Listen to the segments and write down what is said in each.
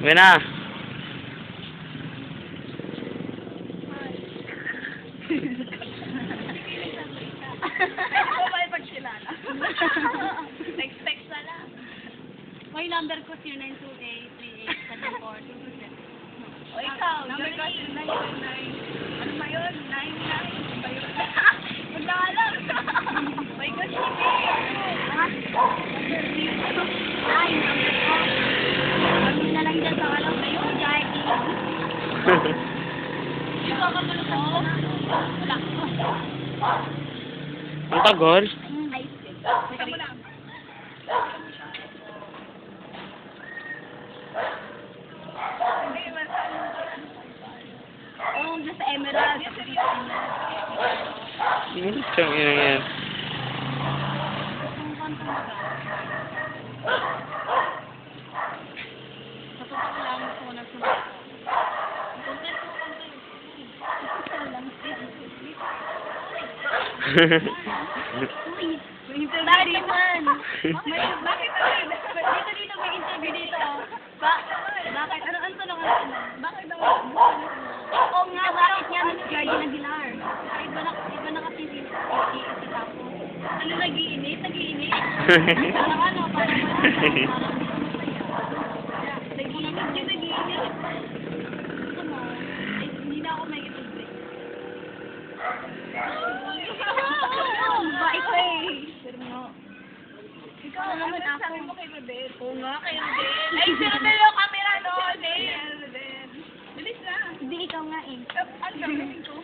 Uwi na. Ako ba ipagkilala? Text na lang. May number ko 09283874. O ikaw, number ko 0999. Ano ba yun? 99 ba yun? Maglalang. May ko sige. Ay, number ko. Kami na lang dyan sa alam kayo, Jackie. Ikaw ka mo ko? Wala. Ang tagal. Ay, Teka mo lang. Hindi, oh, dyan sa Emerald. Siyang ina yan. Ang kantong ba? Sa totoo lang, gusto ko na sumagot. Uy, bakit naman? Bakit Dito may interview dito. Bakit? Ano tanong? Bakit daw? Oo nga, bakit nga Miss Guardian Aguilar? Iba na kasi iisip ako. Ano nag-iinit? Nag-iinit? Parang ano, parang Nag-iinit yung nag-iinit. gusto mo, hindi na ako may ipag-break. Bait ko eh. Pero no. Ikaw, Ano naman ano sabi ako? mo kay Rodel? Oo nga, kay Rodel. Ay, si Rodel yung camera, no? Rodel. Bilis na. Hindi, ikaw nga eh. Ano gagawin ko?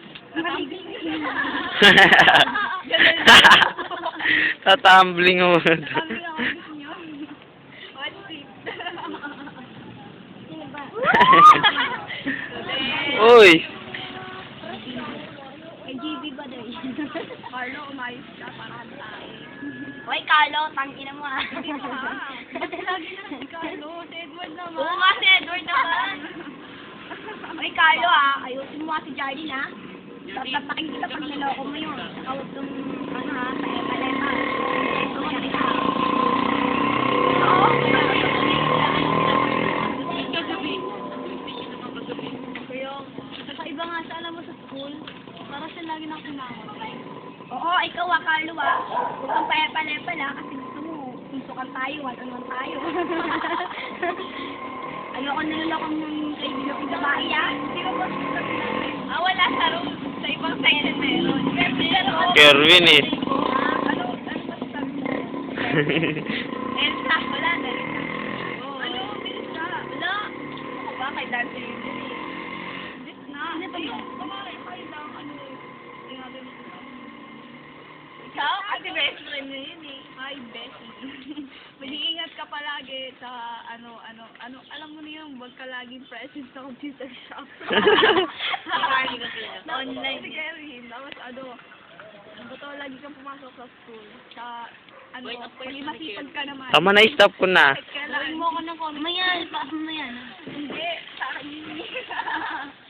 Tatambling mo. Sabi ako gusto nyo. What's it? Sino ba? Uy! Kay GB ba daw yun? Carlo, umayos ka para tayo. Hoy, Carlo, tangina mo ah. Hindi mo ha. Lagi na si Carlo. Si Edward naman. Oo nga, si Edward naman. Hoy, Carlo ah, ayusin mo si Jardine ah. Tatapakin kita pag niloko mo yun. Saka huwag kang, ano ha, sa ema-lema. Oo, kita. Oo. Kakaiba nga siya, alam mo sa school, para siya lagi nang kumawat. Oo, ikaw ah, Carlo ah. Huwag kang paepa-lepa la, kasi gusto mo, suntukan tayo, one-on-one tayo. Ayoko nalulokong ng kaibigan kong babae ah. Hindi mo ba sabi natin? Wala sa room. Sa ibang section meron. Pero, Kerwin eh. ano ba sabi mo? Elsa, wala na rin. Ano, bilis ka. Wala. Ako ba, kay Dante yun din eh. Bilis na. Ano ba yun? Kumaray, kayo lang, ano, sinabi mo. Ikaw, kasi best friend mo yun eh. Hi, Bessie. Mag-iingat ka palagi sa, alam mo na yun, huwag ka laging present sa computer shop. Online. Sige, Erin, tapos totoo lagi kang pumasok sa school. Sa, pag masipag ka naman. Tama na, stop ko na. Kailangan Gawin mo ako ng comment. Mayan, paano mo yan? Hindi, sa akin.